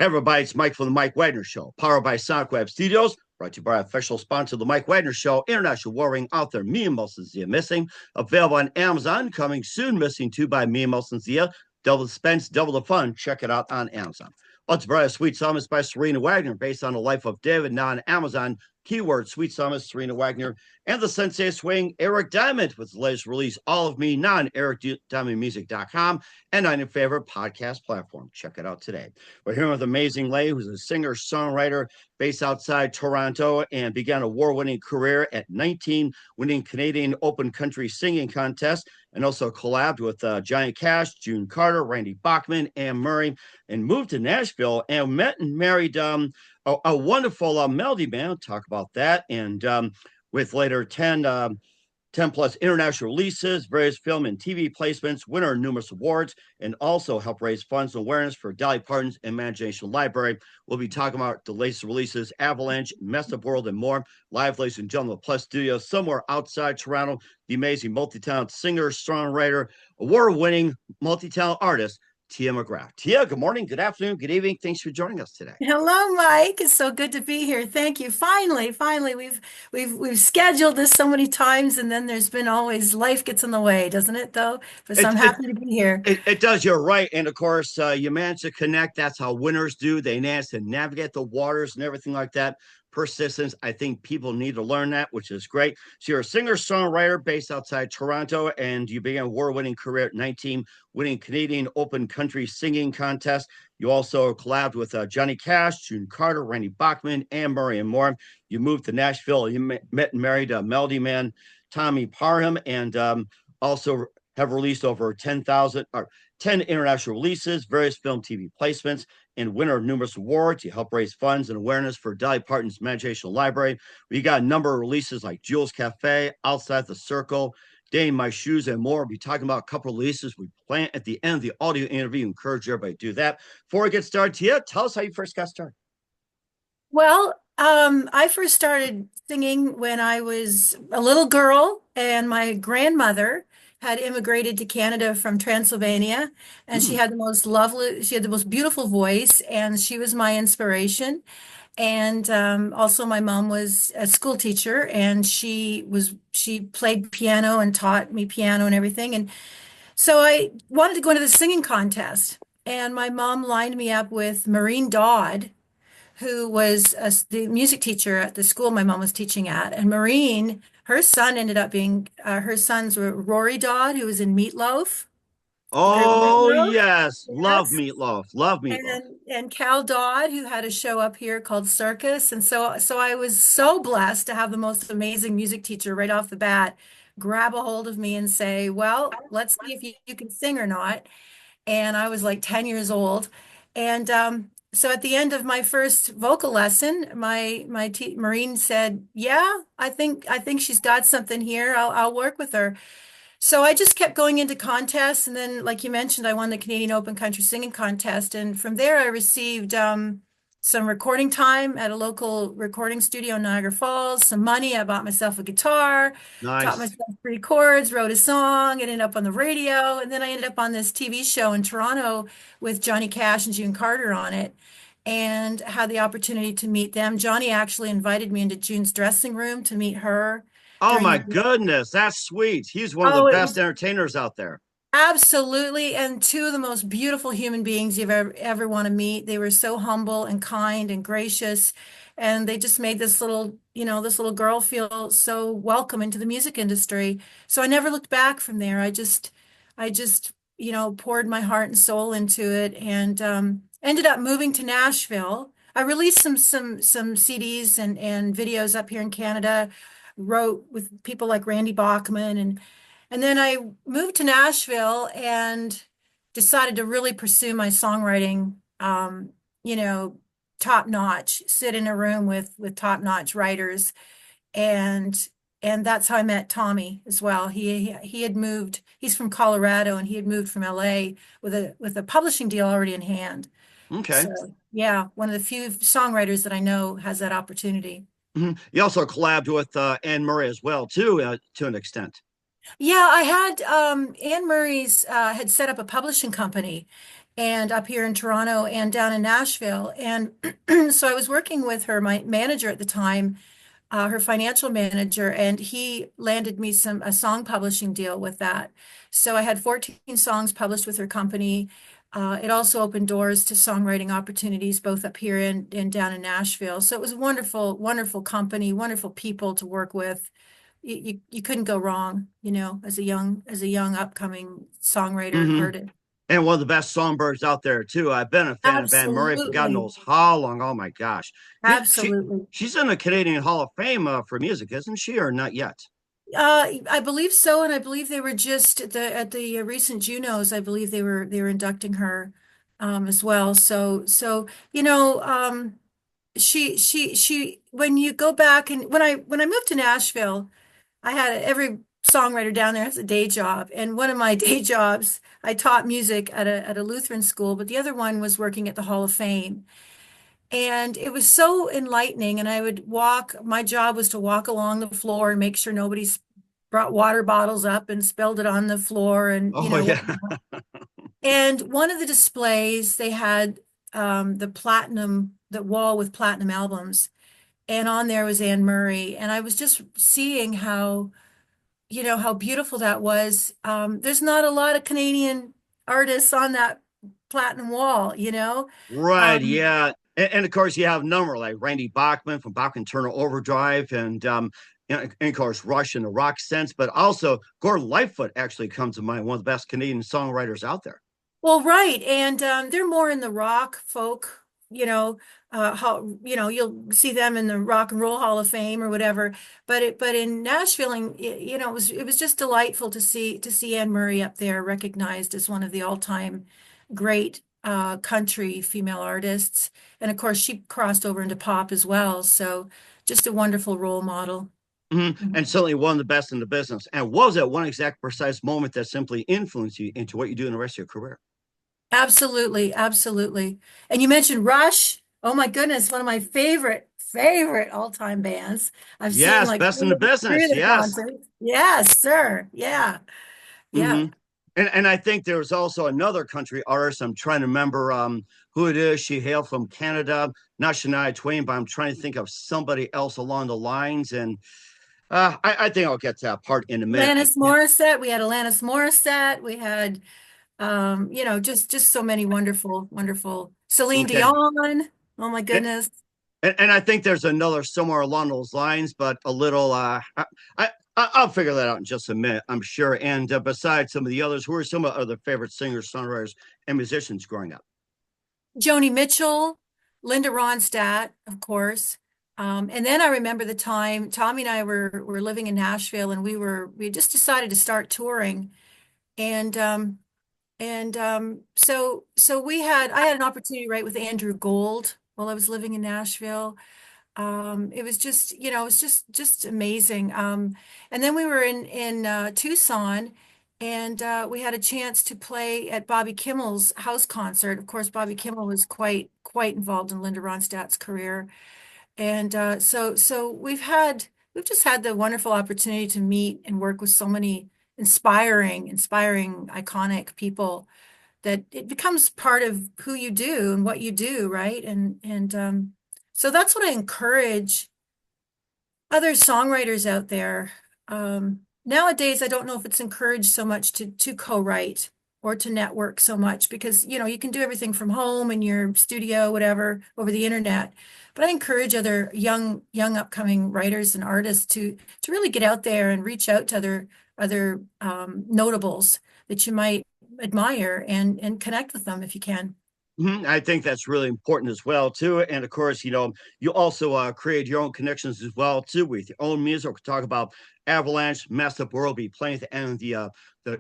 Hey everybody, it's Mike from the Mike Wagner Show, powered by SoundWeb Studios, brought to you by our official sponsor, the Mike Wagner Show, international warring author, Me and Molson Zia Missing, available on Amazon, coming soon, Missing 2 by Me and Molson Zia, double the suspense, double the fun, check it out on Amazon. What's Bright Sweet Psalmist by Serena Wagner, based on the life of David, now on Amazon, keyword Sweet Psalmist, Serena Wagner, and the Sensei Swing, Eric Diamond, with the latest release, All of Me, now on ericdiamondmusic.com, and on your favorite podcast platform. Check it out today. We're here with Amazing Lay, who's a singer-songwriter based outside Toronto and began a award-winning career at 19, winning Canadian Open Country Singing Contest, and also collabed with Johnny Cash, June Carter, Randy Bachman, Anne Murray, and moved to Nashville and met and married a wonderful melody man. We'll talk about that. And with later 10 plus international releases, various film and TV placements, winner of numerous awards, and also help raise funds and awareness for Dolly Parton's Imagination Library. We'll be talking about the latest releases, Avalanche, Messed Up World, and more. Live, ladies and gentlemen, Plus Studios, somewhere outside Toronto, the amazing multi-talented singer, songwriter, award-winning multi-talented artist, Tia McGraff. Tia, good morning, good afternoon, good evening. Thanks for joining us today. Hello, Mike. It's so good to be here. Thank you. Finally, we've scheduled this so many times, and then there's been always life gets in the way, doesn't it? Though, but so It, I'm it, happy to be here. it does, you're right. And of course, you manage to connect. That's how winners do. They manage to navigate the waters and everything like that. Persistence. I think people need to learn that, which is great. So you're a singer-songwriter based outside Toronto, and you began a award-winning career at 19, winning Canadian Open Country Singing Contest. You also collabed with Johnny Cash, June Carter, Randy Bachman, Anne Murray, and more. You moved to Nashville. You met and married melody man Tommy Parham, and also have released over 10,000 or 10 international releases, various film TV placements, and winner of numerous awards. You help raise funds and awareness for Dolly Parton's Imagination Library. We got a number of releases like Jules Cafe, Outside the Circle, Day in My Shoes, and more. We'll be talking about a couple of releases we plan at the end of the audio interview. Encourage everybody to do that. Before we get started, Tia, tell us how you first got started. Well, I first started singing when I was a little girl, and my grandmother had immigrated to Canada from Transylvania, and Hmm. she had the most beautiful voice, and she was my inspiration. And also, my mom was a school teacher, and she played piano and taught me piano and everything. And so I wanted to go into the singing contest, and my mom lined me up with Maureen Dodd, who was the music teacher at the school my mom was teaching at. And Maureen, her son ended up being her sons were Rory Dodd, who was in Meatloaf, the group Oh, Meatloaf. yes. Love Yes. meatloaf. Love meatloaf. And Cal Dodd, who had a show up here called Circus. And so I was so blessed to have the most amazing music teacher right off the bat grab a hold of me and say, well, let's see if you can sing or not. And I was like 10 years old. And so at the end of my first vocal lesson, Maureen said, "Yeah, I think she's got something here. I'll work with her." So I just kept going into contests, and then, like you mentioned, I won the Canadian Open Country Singing Contest, and from there I received some recording time at a local recording studio in Niagara Falls, some money. I bought myself a guitar, taught Nice. myself three chords, wrote a song, ended up on the radio, and then I ended up on this TV show in Toronto with Johnny Cash and June Carter on it, and had the opportunity to meet them. Johnny actually invited me into June's dressing room to meet her Oh, during my the goodness. That's sweet. He's one of the Oh, it best was entertainers out there. absolutely, and two of the most beautiful human beings you've ever want to meet. They were so humble and kind and gracious, and they just made this little girl feel so welcome into the music industry. So I never looked back from there. I just poured my heart and soul into it, and ended up moving to Nashville. I released some CDs and videos up here in Canada, wrote with people like Randy Bachman, and then I moved to Nashville and decided to really pursue my songwriting, you know, top notch, sit in a room with top notch writers. And and that's how I met Tommy as well. He had moved, he's from Colorado, and he had moved from LA with a publishing deal already in hand. Okay. So yeah, one of the few songwriters that I know has that opportunity. Mhm. You also collabed with Anne Murray as well, too, to an extent. Yeah, I had Anne Murray's had set up a publishing company, and up here in Toronto and down in Nashville. And so I was working with her, my manager at the time, her financial manager, and he landed me a song publishing deal with that. So I had 14 songs published with her company. It also opened doors to songwriting opportunities both up here and down in Nashville. So it was a wonderful, wonderful company, wonderful people to work with. You couldn't go wrong, as a young upcoming songwriter and Hmm. artist. And one of the best songbirds out there too. I've been a fan of Anne Murray for God Absolutely. knows how long. Oh my gosh, Absolutely. she's in the Canadian Hall of Fame for music, isn't she, or not yet? I believe so, and I believe they were just at the recent Junos. I believe they were inducting her as well. So she when you go back and when I moved to Nashville, I had every songwriter down there has a day job, and one of my day jobs I taught music at a Lutheran school, but the other one was working at the Hall of Fame. And it was so enlightening. And my job was to walk along the floor and make sure nobody's brought water bottles up and spilled it on the floor and, Oh yeah. and one of the displays, they had the wall with platinum albums. And on there was Anne Murray. And I was just seeing how beautiful that was. There's not a lot of Canadian artists on that platinum wall. Right, Um, yeah. And of course, you have a number like Randy Bachman from Bachman Turner Overdrive, and of course, Rush in the rock sense, but also Gordon Lightfoot actually comes to mind, one of the best Canadian songwriters out there. Well, right. And they're more in the rock folk, you'll see them in the Rock and Roll Hall of Fame or whatever. But in Nashville, and, it was just delightful to see Anne Murray up there recognized as one of the all-time great country female artists. And of course, she crossed over into pop as well. So just a wonderful role model. And certainly one of the best in the business. And was that one exact precise moment that simply influenced you into what you do in the rest of your career? Absolutely, absolutely. And you mentioned Rush. Oh my goodness, one of my favorite all-time bands. I've seen Yes, like best in the three business. of their Yes. concerts. Yes, sir. Yeah. Yeah. Hmm. And I think there was also another country artist. I'm trying to remember who it is. She hailed from Canada, not Shania Twain, but I'm trying to think of somebody else along the lines. And I think I'll get to that part in a minute. Alanis Morissette. We had Alanis Morissette. We had just so many wonderful, wonderful Celine Okay. Dion. Oh my And, goodness. and I think there's another somewhere along those lines, but a little, I'll figure that out in just a minute, I'm sure. And besides some of the others, who are some of the other favorite singers, songwriters, and musicians growing up? Joni Mitchell, Linda Ronstadt, of course. And then I remember the time Tommy and I were living in Nashville, and we had just decided to start touring. And so I had an opportunity to write with Andrew Gold while I was living in Nashville. It was just amazing. And then we were in Tucson, and we had a chance to play at Bobby Kimmel's house concert. Of course, Bobby Kimmel was quite involved in Linda Ronstadt's career, and so we've just had the wonderful opportunity to meet and work with so many inspiring, iconic people that it becomes part of who you do and what you do, right? And so that's what I encourage other songwriters out there. Nowadays, I don't know if it's encouraged so much to co-write or to network so much because you can do everything from home in your studio, whatever, over the internet. But I encourage other young upcoming writers and artists to really get out there and reach out to other notables that you might admire and connect with them if you can. I think that's really important as well too. And of course, you also create your own connections as well too with your own music. We'll talk about Avalanche, Messed Up World, be playing at the end of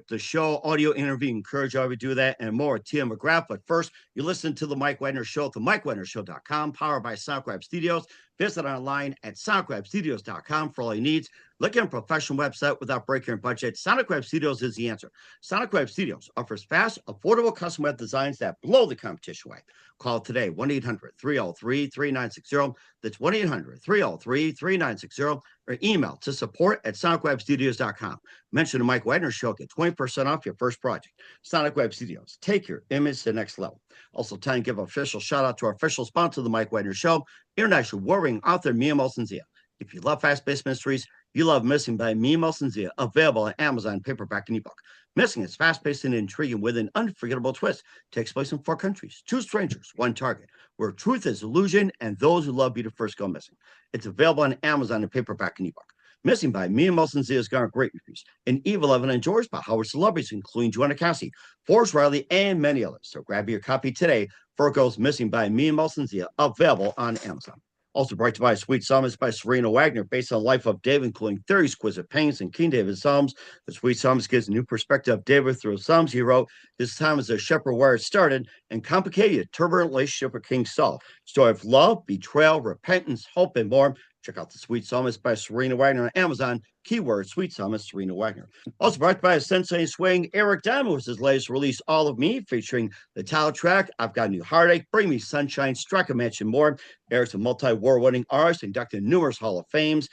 the show, audio interview. Encourage you to do that and more. Tia McGraff. But first, you listen to the Mike Wagner Show at the MikeWagnerShow.com, powered by SoundCloud Studios. Visit online at sonicwebstudios.com for all your needs. Look at a professional website without breaking your budget. Sonic Web Studios is the answer. Sonic Web Studios offers fast, affordable custom web designs that blow the competition away. Call today, 1-800-303-3960. That's 1-800-303-3960, or email to support@sonicwebstudios.com. Mention the Mike Wagner Show, get 20% off your first project. Sonic Web Studios, take your image to the next level. Also, time to give an official shout out to our official sponsor of the Mike Wagner Show, international warring author Mia Molson-Zia. If you love fast-paced mysteries, you love Missing by Mia Molson-Zia, available on Amazon, paperback, and ebook. Missing is fast-paced and intriguing with an unforgettable twist. Takes place in 4 countries, 2 strangers, 1 target, where truth is illusion and those who love you to first go missing. It's available on Amazon in paperback and ebook. Missing by Mia Molson-Zia has garnered great reviews, and Evil Evan enjoys by Howard celebrities, including Joanna Cassie, Forrest Riley, and many others. So grab your copy today. Virgo's Missing by Mia Molson-Zia, available on Amazon. Also brought to you by Sweet Psalmist by Serena Wagner, based on the life of David, including 30 exquisite paintings and King David's Psalms. The Sweet Psalmist gives a new perspective of David through the Psalms he wrote. This time as a shepherd where it started and complicated a turbulent relationship with King Saul. Story of love, betrayal, repentance, hope, and more. Check out The Sweet Psalmist by Serena Wagner on Amazon. Keyword Sweet Psalmist Serena Wagner. Also brought by a Sensei Swing, Eric Diamond was his latest release, All of Me, featuring the title track, I've Got a New Heartache, Bring Me Sunshine, Strike a Match, and more. Eric's a multi-award winning artist, inducted in numerous Hall of Fames.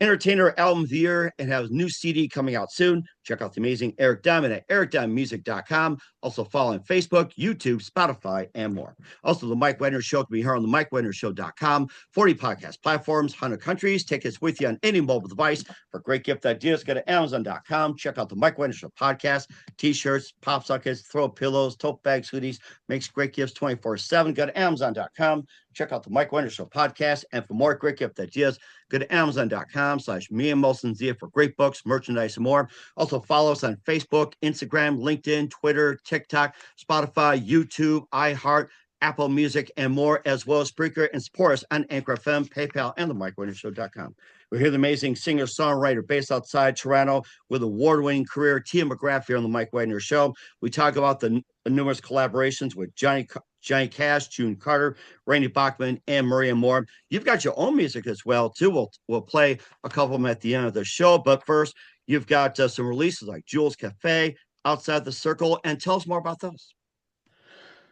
Entertainer Album of the Year, and has a new CD coming out soon. Check out the amazing Eric Diamond at ericdiamondmusic.com. Also follow on Facebook, YouTube, Spotify, and more. Also, the Mike Wagner Show can be heard on the MikeWagnerShow.com. 40 podcast platforms, 100 countries. Take us with you on any mobile device. For great gift ideas, go to Amazon.com. Check out the Mike Wagner Show podcast. T-shirts, pop sockets, throw pillows, tote bags, hoodies. Makes great gifts 24/7. Go to Amazon.com. Check out the Mike Wagner Show podcast. And for more great gift ideas, go to Amazon.com/Mia Molson-Zia for great books, merchandise, and more. Also follow us on Facebook, Instagram, LinkedIn, Twitter, TikTok, Spotify, YouTube, iHeart, Apple Music, and more, as well as Spreaker, and support us on Anchor FM, PayPal, and the MikeWagnerShow.com. We hear the amazing singer-songwriter based outside Toronto with award-winning career, Tia McGraff, here on the Mike Wagner Show. We talk about the numerous collaborations with Johnny Cash, June Carter, Randy Bachman, and Maria Moore. You've got your own music as well, too. We'll play a couple of them at the end of the show. But first, you've got some releases like Jules Cafe, Outside the Circle, and tell us more about those.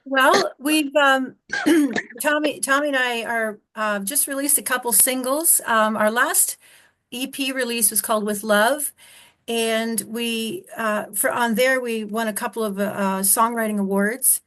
Well, we've Tommy and I are just released a couple singles. Our last EP release was called With Love, and we for on there we won a couple of songwriting awards.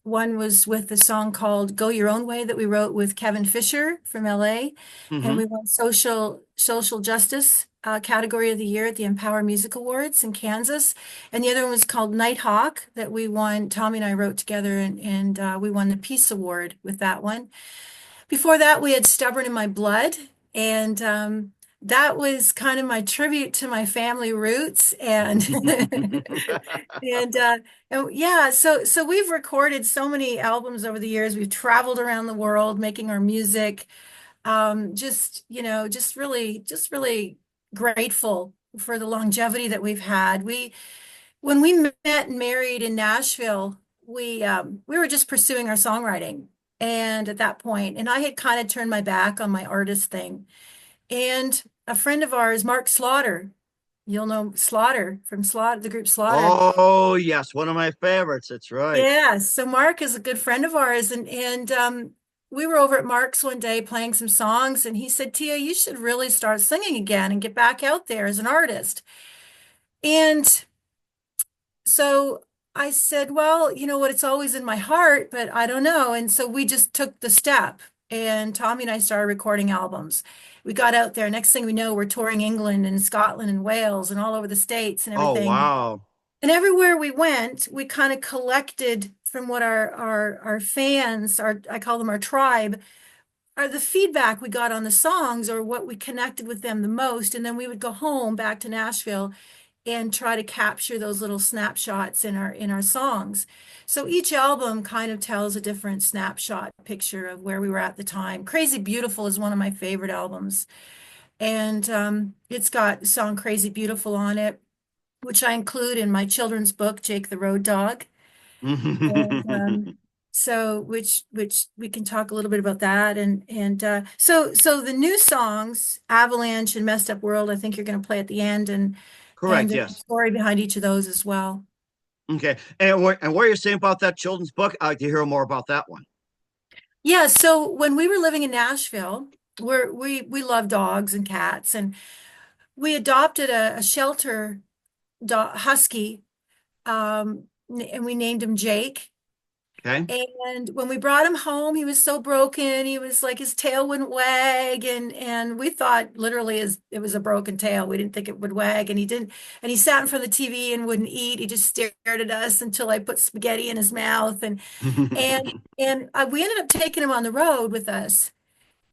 One was with the song called Go Your Own Way that we wrote with Kevin Fisher from LA. And we won social justice category of the year at the Empower Music Awards in Kansas. And the other one was called Nighthawk that we won. Tommy and I wrote together, and we won the Peace Award with that one. Before that, we had Stubborn in My Blood, and that was kind of my tribute to my family roots, and and yeah, so we've recorded so many albums over the years. We've traveled around the world making our music. Just really grateful for the longevity that we've had. When we met and married in Nashville, we were just pursuing our songwriting, and at that point, and I had kind of turned my back on my artist thing. And a friend of ours, Mark Slaughter, you'll know Slaughter from the group Slaughter. Oh, yes, one of my favorites. That's right. Yeah, so Mark is a good friend of ours, and we were over at Mark's one day playing some songs, and he said, Tia, you should really start singing again and get back out there as an artist. And so I said, well, you know what, it's always in my heart, but I don't know. And so we just took the step, and Tommy and I started recording albums. We got out there. Next thing we know, we're touring England and Scotland and Wales and all over the States and everything. Oh, wow. And everywhere we went, we kind of collected from what our fans, I call them our tribe, are the feedback we got on the songs or what we connected with them the most. And then we would go home back to Nashville and try to capture those little snapshots in our songs. So each album kind of tells a different snapshot picture of where we were at the time. Crazy Beautiful is one of my favorite albums. And it's got the song Crazy Beautiful on it, which I include in my children's book, Jake the Road Dog. And So which we can talk a little bit about that. So the new songs, Avalanche and Messed Up World, I think you're going to play at the end, and Correct. there's a Yes. story behind each of those as well. Okay. And what you're saying about that children's book, I'd like to hear more about that one. Yeah, so when we were living in Nashville, we love dogs and cats, and we adopted a shelter dog, husky, and we named him Jake. Okay. And when we brought him home, he was so broken. He was like his tail wouldn't wag, and we thought literally it was a broken tail. We didn't think it would wag, and he didn't. And he sat in front of the TV and wouldn't eat. He just stared at us until I put spaghetti in his mouth, and we ended up taking him on the road with us.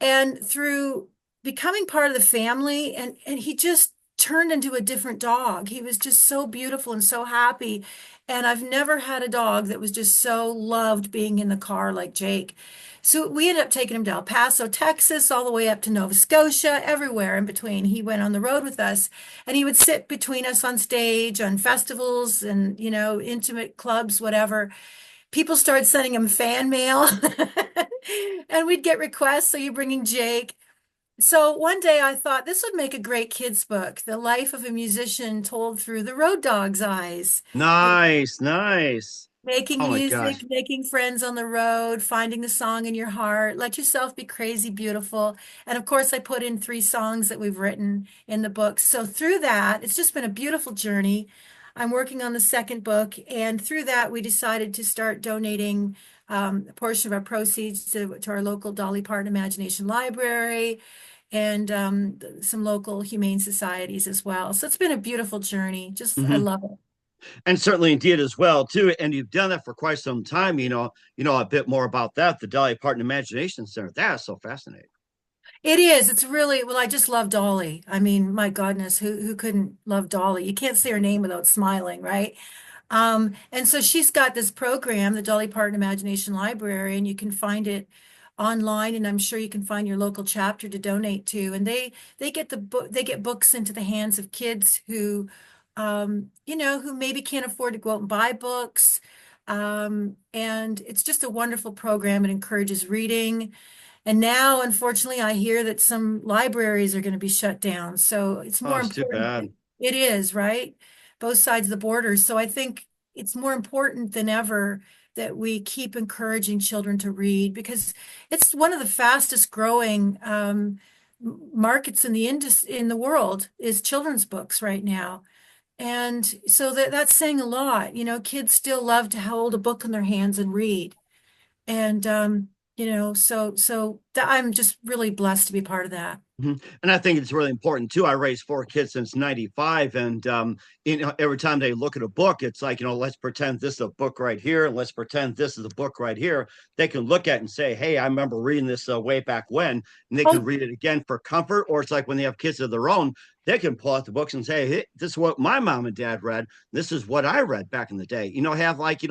And through becoming part of the family, and he just turned into a different dog. He was just so beautiful and so happy. And I've never had a dog that was just so loved being in the car like Jake. So we ended up taking him to El Paso, Texas, all the way up to Nova Scotia, everywhere in between. He went on the road with us, and he would sit between us on stage, on festivals and, intimate clubs, whatever. People started sending him fan mail and we'd get requests. So you're bringing Jake. So one day I thought this would make a great kids book, The Life of a Musician Told Through the Road Dog's Eyes. Nice, nice. Making Oh my music, gosh. making friends on the road, finding the song in your heart, let yourself be crazy, beautiful. And of course, I put in 3 songs that we've written in the book. So through that, it's just been a beautiful journey. I'm working on the second book, and through that, we decided to start donating a portion of our proceeds to our local Dolly Parton Imagination Library and some local humane societies as well. So it's been a beautiful journey. Just, I Hmm. love it. And certainly indeed as well too. And you've done that for quite some time. You know a bit more about that. The Dolly Parton Imagination Center. That's so fascinating. It is. It's really, well, I just love Dolly. I mean, my goodness, who couldn't love Dolly? You can't say her name without smiling, right? And so she's got this program, the Dolly Parton Imagination Library, and you can find it online, and I'm sure you can find your local chapter to donate to. And they get the book, they get books into the hands of kids who maybe can't afford to go out and buy books. And it's just a wonderful program. It encourages reading. And now, unfortunately, I hear that some libraries are going to be shut down. So it's Oh, more it's too important. bad. It is, right? Both sides of the border. So I think it's more important than ever that we keep encouraging children to read, because it's one of the fastest growing markets in in the world is children's books right now. And so that's saying a lot. Kids still love to hold a book in their hands and read. And I'm just really blessed to be part of that. Mhm. And I think it's really important too. I raised 4 kids since '95, and every time they look at a book, it's like, let's pretend this is a book right here, and let's pretend this is a book right here. They can look at it and say, "Hey, I remember reading this way back when," and they can Oh, read it again for comfort. Or it's like when they have kids of their own, they can pull out the books and say, "Hey, this is what my mom and dad read. This is what I read back in the day." Have like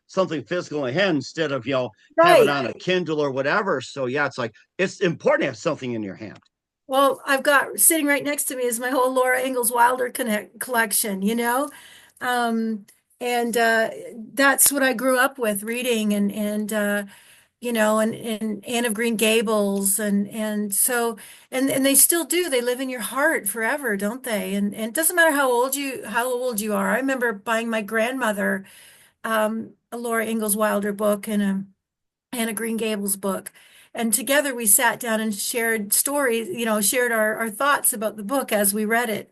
something physical in hand instead of have it right. on a Kindle or whatever. So yeah, it's like it's important to have something in your hand. Well, I've got sitting right next to me is my whole Laura Ingalls Wilder connect collection. Um, and that's what I grew up with reading and Anne of Green Gables and they still do. They live in your heart forever, don't they? And it doesn't matter how old you are. I remember buying my grandmother a Laura Ingalls Wilder book and a Anna Green Gables book. And together we sat down and shared stories, shared our thoughts about the book as we read it.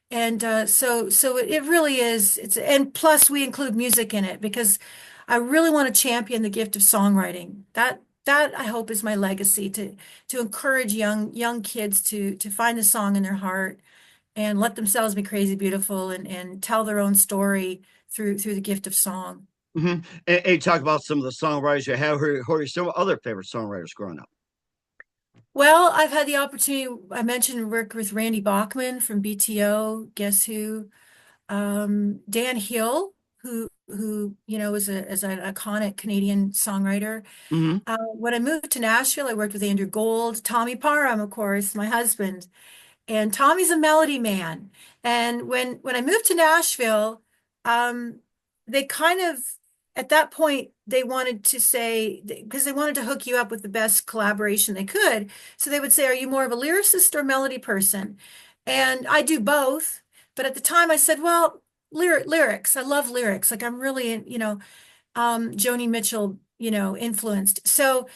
And so it really is. And plus we include music in it because I really want to champion the gift of songwriting. That I hope is my legacy to encourage young kids to find the song in their heart and let themselves be crazy beautiful and tell their own story through the gift of song. Mm-hmm. And you talk about some of the songwriters you have. Who are some other favorite songwriters growing up? Well, I've had the opportunity, I mentioned work with Randy Bachman from BTO, Guess Who, Dan Hill, who is an iconic Canadian songwriter. Mm-hmm. When I moved to Nashville, I worked with Andrew Gold, Tommy Parham, of course, my husband, and Tommy's a melody man. And when I moved to Nashville, um, they kind of at that point they wanted to say, because they wanted to hook you up with the best collaboration they could. So they would say, are you more of a lyricist or melody person? And I do both. But at the time I said, well, lyrics. I love lyrics. Like I'm really, Joni Mitchell, influenced. So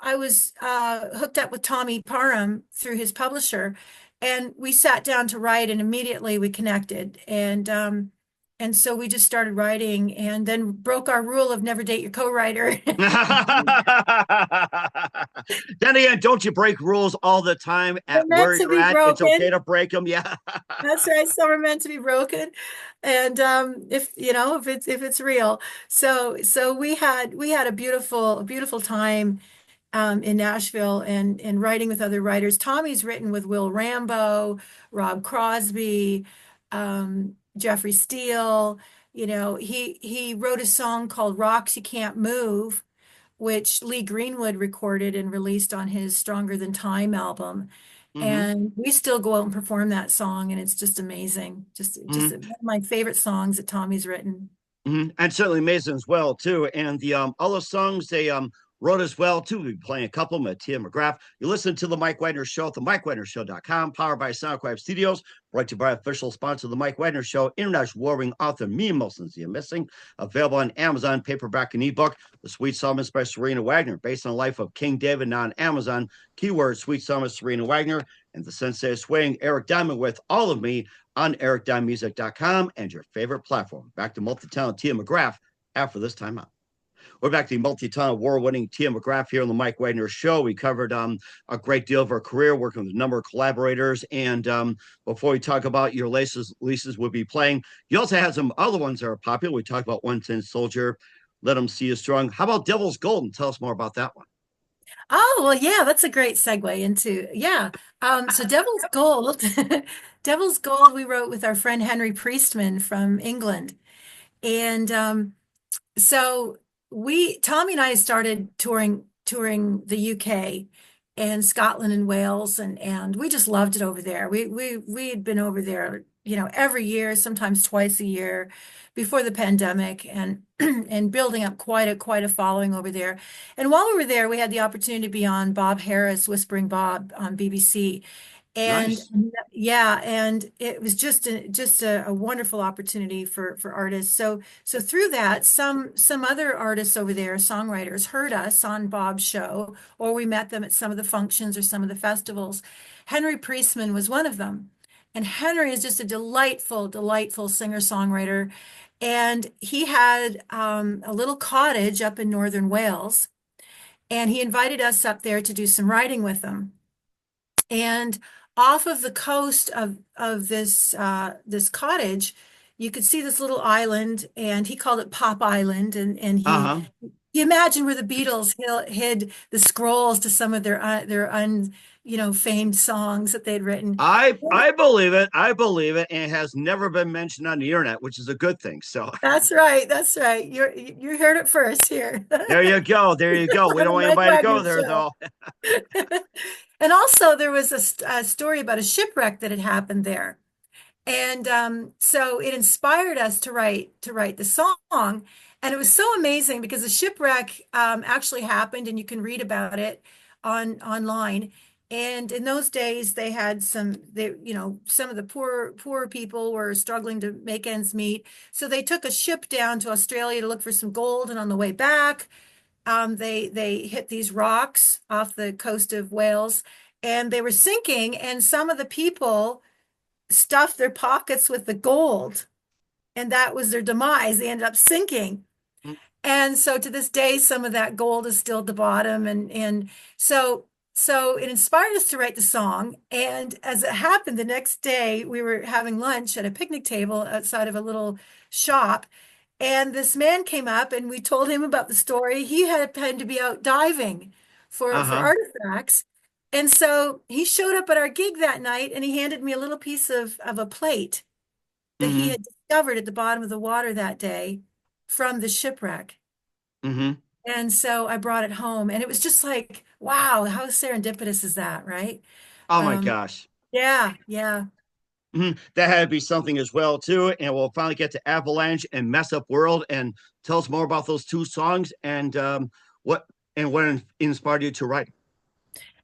I was hooked up with Tommy Parham through his publisher, and we sat down to write, and immediately we connected. And so we just started writing, and then broke our rule of never date your co-writer. Then again, don't you break rules all the time We're at meant where to you're be at? It's okay broken. to break them. Yeah. That's right. Some are meant to be broken. And if if it's real. So we had a beautiful time in Nashville, and writing with other writers. Tommy's written with Will Rambo, Rob Crosby, Jeffrey Steele. He wrote a song called Rocks You Can't Move, which Lee Greenwood recorded and released on his Stronger Than Time album. Hmm. And we still go out and perform that song, and it's just amazing. Just one Hmm. of my favorite songs that Tommy's written. Hmm. And certainly Mason as well too. And the other songs they wrote as well too. We'll be playing a couple of them at Tia McGraff. You listen to the Mike Wagner Show at the MikeWagnerShow.com, powered by SoundCloud Studios, brought to you by official sponsor of the Mike Wagner Show, international warring author Me Wilson's The Missing, available on Amazon, paperback and ebook. The Sweet Psalmist by Serena Wagner, based on the life of King David, now on Amazon. Keyword Sweet Psalmist Serena Wagner, and the Sensei Swing Eric Diamond with All of Me on ericdiamondmusic.com and your favorite platform. Back to multi-talented Tia McGraff after this time out. We're back to the multi-talented award-winning Tia McGraff here on the Mike Wagner Show. We covered a great deal of her career, working with a number of collaborators. And before we talk about your releases we'll be playing, you also had some other ones that are popular. We talked about One Tin Soldier, Let Them See You Strong. How about Devil's Golden? Tell us more about that one. Oh, well, yeah, that's a great segue into, yeah. So Devil's Gold, Devil's Gold, we wrote with our friend Henry Priestman from England. And so Tommy and I started touring the UK and Scotland and Wales, and we just loved it over there. We had been over there, every year, sometimes twice a year before the pandemic, and and building up quite a following over there. And while we were there, we had the opportunity to be on Bob Harris, Whispering Bob on BBC. And Nice. yeah, and it was just a wonderful opportunity for artists. So through that, some other artists over there, songwriters, heard us on Bob's show, or we met them at some of the functions or some of the festivals. Henry Priestman was one of them. And Henry is just a delightful singer-songwriter. And he had a little cottage up in northern Wales, and he invited us up there to do some writing with him. And off of the coast of this cottage, you could see this little island, and he called it Pop Island. And he Uh-huh. you imagine where the Beatles hid the scrolls to some of their famed songs that they'd written. I believe it. I believe it. And it has never been mentioned on the internet, which is a good thing. So That's right. That's right. You heard it first here there you go. There you go. We on don't the want Mike anybody to go Wagner there Show. though. And also, there was a story about a shipwreck that had happened there. And so it inspired us to write the song. And it was so amazing because the shipwreck actually happened, and you can read about it online. And in those days, some of the poor people were struggling to make ends meet. So they took a ship down to Australia to look for some gold. And on the way back, they hit these rocks off the coast of Wales, and they were sinking. And some of the people stuffed their pockets with the gold, and that was their demise. They ended up sinking. And so to this day, some of that gold is still at the bottom. And so it inspired us to write the song. And as it happened, the next day we were having lunch at a picnic table outside of a little shop. And this man came up, and we told him about the story. He had planned to be out diving for Uh-huh. artifacts. And so he showed up at our gig that night, and he handed me a little piece of a plate that he Mm-hmm. had discovered at the bottom of the water that day from the shipwreck. Mm-hmm. And so I brought it home, and it was just like, wow, how serendipitous is that, right? Oh my Um, gosh. yeah, yeah. That had to be something as well too. And we'll finally get to Avalanche and Mess Up World, and tell us more about those two songs and what what inspired you to write.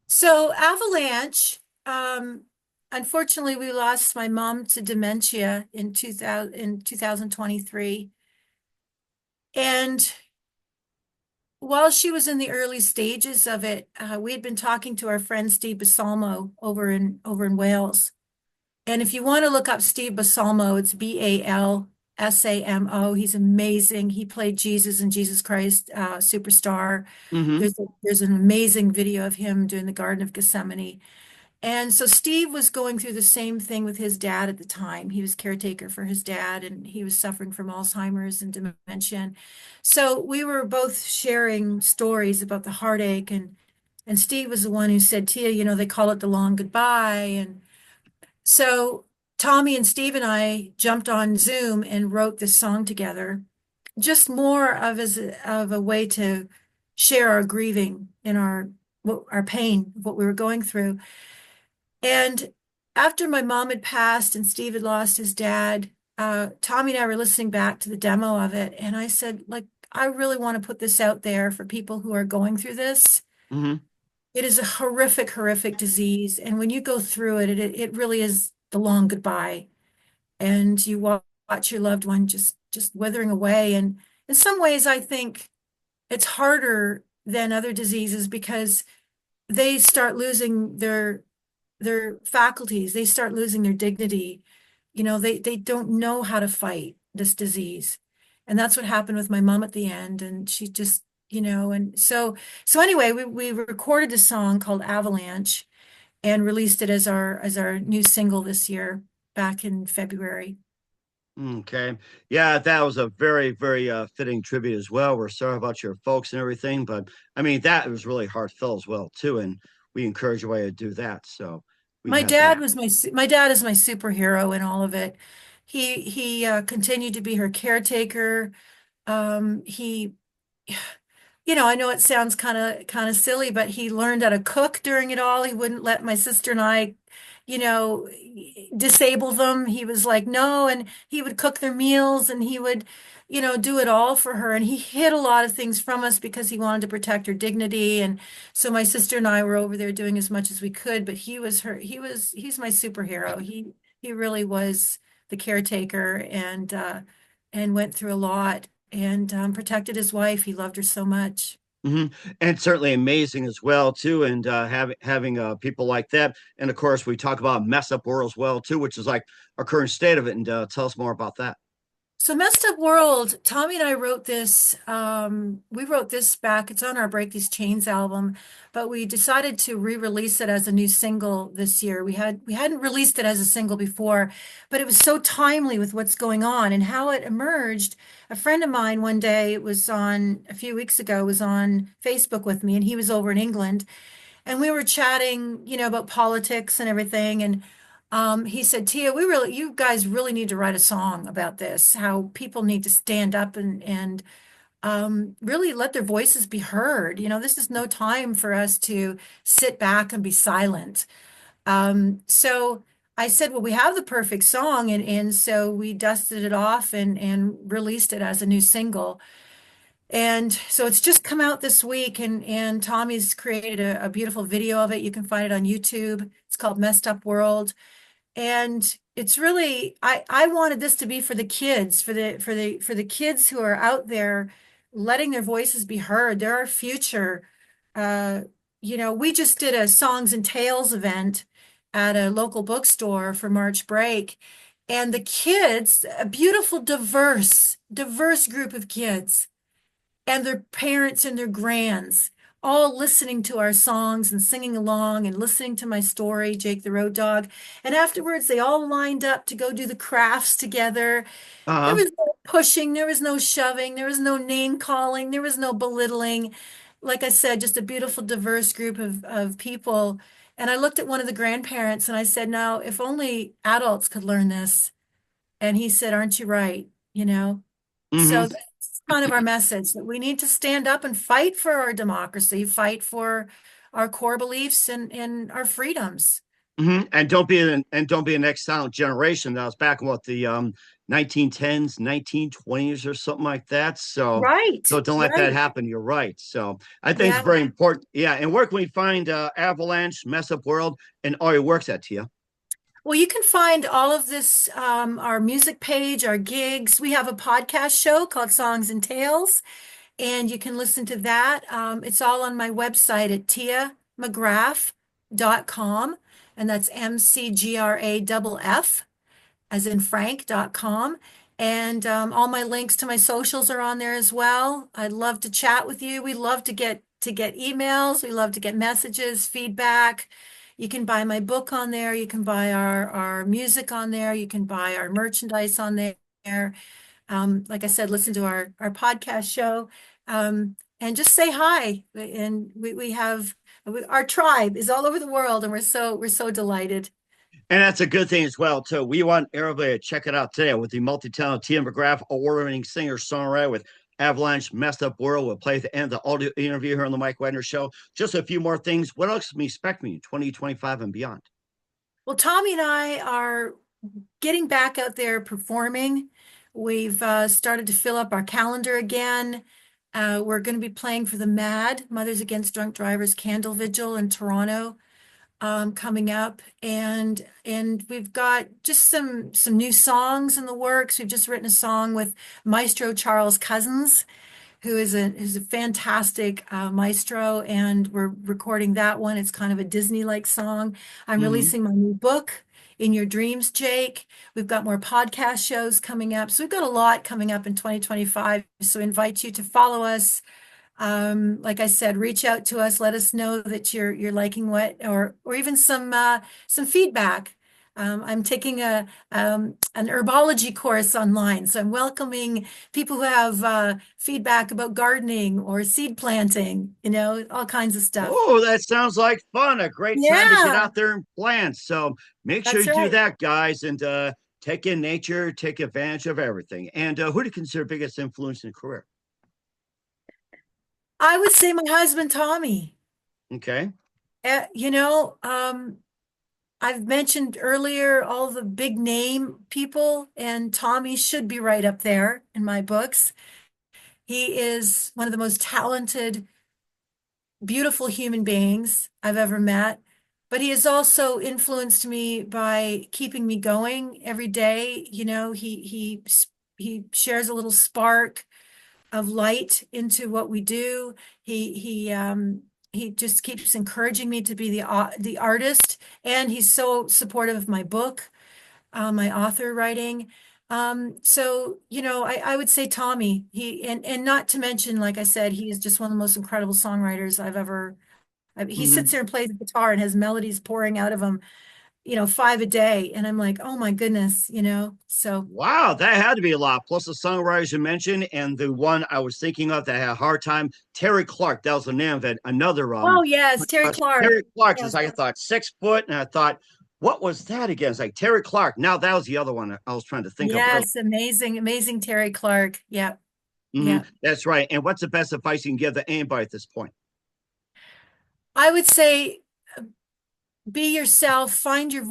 So Avalanche, unfortunately, we lost my mom to dementia in 2023. And while she was in the early stages of it, we had been talking to our friend Steve Basalmo over in Wales. And if you want to look up Steve Basalmo, it's Balsamo. He's amazing. He played Jesus in Jesus Christ Superstar. Mm-hmm. There's an amazing video of him doing the Garden of Gethsemane. And so Steve was going through the same thing with his dad at the time. He was caretaker for his dad, and he was suffering from Alzheimer's and dementia. So we were both sharing stories about the heartache, and Steve was the one who said, Tia, they call it the long goodbye. And so Tommy and Steve and I jumped on Zoom and wrote this song together, just more of a way to share our grieving and our pain, what we were going through. And after my mom had passed and Steve had lost his dad, Tommy and I were listening back to the demo of it, and I said, like, I really want to put this out there for people who are going through this. Mm-hmm. It is a horrific, horrific disease, and when you go through it, it really is the long goodbye, and you watch your loved one just withering away. And in some ways, I think it's harder than other diseases because they start losing their faculties, they start losing their dignity. They don't know how to fight this disease. And that's what happened with my mom at the end. And she just, and so anyway, we recorded a song called Avalanche and released it as our new single this year, back in February. Okay. Yeah, that was a very, very fitting tribute as well. We're sorry about your folks and everything, but I mean that was really heartfelt as well too, and we encourage you to do that. So we had that. My dad is my superhero in all of it. He continued to be her caretaker. He I know it sounds kind of silly, but he learned how to cook during it all. He wouldn't let my sister and I, you know, disable them. He was like, no, and he would cook their meals and he would, do it all for her. And he hid a lot of things from us because he wanted to protect her dignity. And so my sister and I were over there doing as much as we could, but he's my superhero. He really was the caretaker and went through a lot and protected his wife. He loved her so much. Hmm. And certainly amazing as well too, and having people like that, and of course we talk about Mess Up World as well too, which is like our current state of it, and tell us more about that. So Messed Up World, Tommy and I wrote this. We wrote this back. It's on our Break These Chains album, but we decided to re-release it as a new single this year. We hadn't released it as a single before, but it was so timely with what's going on and how it emerged. A friend of mine one day was on a few weeks ago was on Facebook with me, and he was over in England, and we were chatting, about politics and everything. And he said, Tia, you guys really need to write a song about this, how people need to stand up and really let their voices be heard. This is no time for us to sit back and be silent. So I said, well, we have the perfect song. And so we dusted it off and released it as a new single. And so it's just come out this week, and Tommy's created a beautiful video of it. You can find it on YouTube. It's called Messed Up World. And it's really, I wanted this to be for the kids, for the kids who are out there letting their voices be heard. They're our future. Uh, we just did a Songs and Tales event at a local bookstore for March break. And the kids, a beautiful, diverse group of kids, and their parents and their grands, all listening to our songs and singing along and listening to my story, Jake the Road Dog. And afterwards, they all lined up to go do the crafts together. There Uh-huh. was no pushing, there was no shoving, there was no name calling, there was no belittling. Like I said, just a beautiful, diverse group of people. And I looked at one of the grandparents and I said, now, if only adults could learn this. And he said, aren't you right? Hmm. So that's kind of our message, that we need to stand up and fight for our democracy, fight for our core beliefs and our freedoms. And don't be a next silent generation. That was back in what the 1910s, 1920s, or something like that. So Right, don't let that right. happen. You're right. So I think it's Yeah. very important. Yeah. And where can we find Avalanche, Mess Up World, and all your works at, Tia? Well, you can find all of this, our music page, our gigs. We have a podcast show called Songs and Tales, and you can listen to that. It's all on my website at tiamcgraff.com, and that's MCGRAFF, as in Frank.com. And all my links to my socials are on there as well. I'd love to chat with you. We love to get emails. We love to get messages, feedback. You can buy my book on there. You can buy our music on there. You can buy our merchandise on there. Like I said, listen to our podcast show, and just say hi. And we have our tribe is all over the world, and we're so delighted. And that's a good thing as well, too. We want everybody to check it out today with the multi-talented Tia McGraff, award-winning singer-songwriter with Avalanche, Messed Up World. We'll play at the end of the audio interview here on the Mike Wagner Show. Just a few more things. What else can we expect me in 2025 and beyond? Well, Tommy and I are getting back out there performing. We've started to fill up our calendar again. We're going to be playing for the MAD, Mothers Against Drunk Drivers Candle Vigil in Toronto, coming up, and we've got just some new songs in the works. We've just written a song with Maestro Charles Cousins, who's a fantastic maestro, and we're recording that one. It's kind of a Disney-like song. I'm Mm-hmm. releasing my new book, In Your Dreams, Jake. We've got more podcast shows coming up. So we've got a lot coming up in 2025. So I invite you to follow us. Like I said, reach out to us. Let us know that you're liking what, or even some feedback. I'm taking an herbology course online, so I'm welcoming people who have feedback about gardening or seed planting. All kinds of stuff. Oh, that sounds like fun. A great time to get Yeah, out there and plant. So make sure that's you do right. that, guys, and take in nature, take advantage of everything. And who do you consider biggest influence in your career? I would say my husband Tommy. Okay. Uh, you know, um, I've mentioned earlier all the big name people, and Tommy should be right up there in my books. He is one of the most talented, beautiful human beings I've ever met, but he has also influenced me by keeping me going every day. He shares a little spark of light into what we do. He just keeps encouraging me to be the artist, and he's so supportive of my book, my author writing. I would say Tommy. And not to mention, like I said, he is just one of the most incredible songwriters I've ever. He sits Mhm. there and plays the guitar and has melodies pouring out of him, five a day, and I'm like, oh my goodness, So, Wow, that had to be a lot. Plus the songwriters you mentioned, and the one I was thinking of that had a hard time, Terry Clark. That was the name of it. Another oh yes, Terry Clark. Terry Clark. It's Yes, like I thought 6 foot, and I thought, what was that again? It's like Terry Clark. Now that was the other one I was trying to think of earlier. yes, amazing, amazing Terry Clark. Yeah, yeah. That's right. And what's the best advice you can give to anybody at this point? I would say be yourself, find your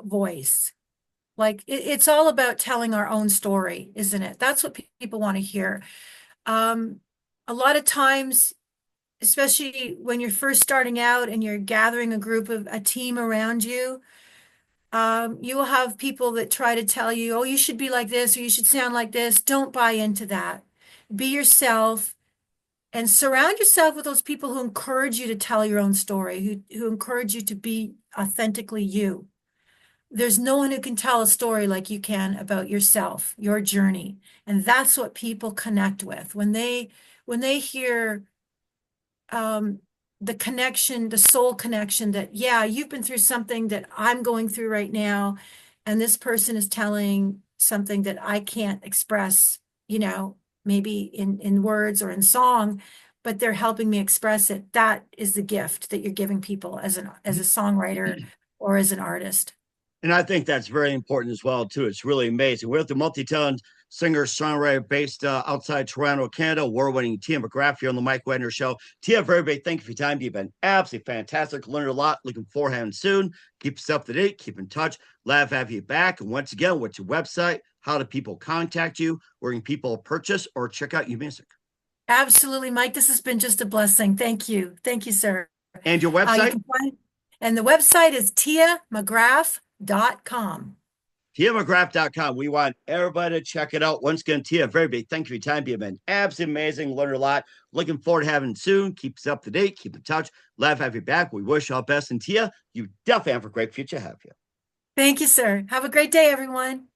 voice. Like it's all about telling our own story, isn't it? That's what people want to hear. Um, a lot of times, especially when you're first starting out and you're gathering a team around you, you will have people that try to tell you, oh, you should be like this or you should sound like this. Don't buy into that. Be yourself and surround yourself with those people who encourage you to tell your own story, who encourage you to be authentically you. There's no one who can tell a story like you can about yourself, your journey. And that's what people connect with. When they hear um, the connection, the soul connection that, yeah, you've been through something that I'm going through right now, and this person is telling something that I can't express, maybe in words or in song, but they're helping me express it. That is the gift that you're giving people as a songwriter or as an artist. And I think that's very important as well too. It's really amazing. We're the multi-talented singer songwriter based outside Toronto, Canada, award-winning Tia McGraff here on the Mike Wagner Show. Tia, very big thank you for your time. You've been absolutely fantastic. Learned a lot. Looking forward to having soon. Keep us up to date. Keep in touch. Glad to have you back. And once again, what's your website? How do people contact you? Where can people purchase or check out your music? Absolutely, Mike. This has been just a blessing. Thank you. Thank you, sir. And your You website? can find, and the website is tiamcgraff.com. TiaMcGraff.com. We want everybody to check it out. Once again, Tia, very big thank you for your time. You've been absolutely amazing. Learned a lot. Looking forward to having it soon. Keep us up to date. Keep in touch. Glad to have you back. We wish you all best. And Tia, you definitely have a great future. Have you? Thank you, sir. Have a great day, everyone.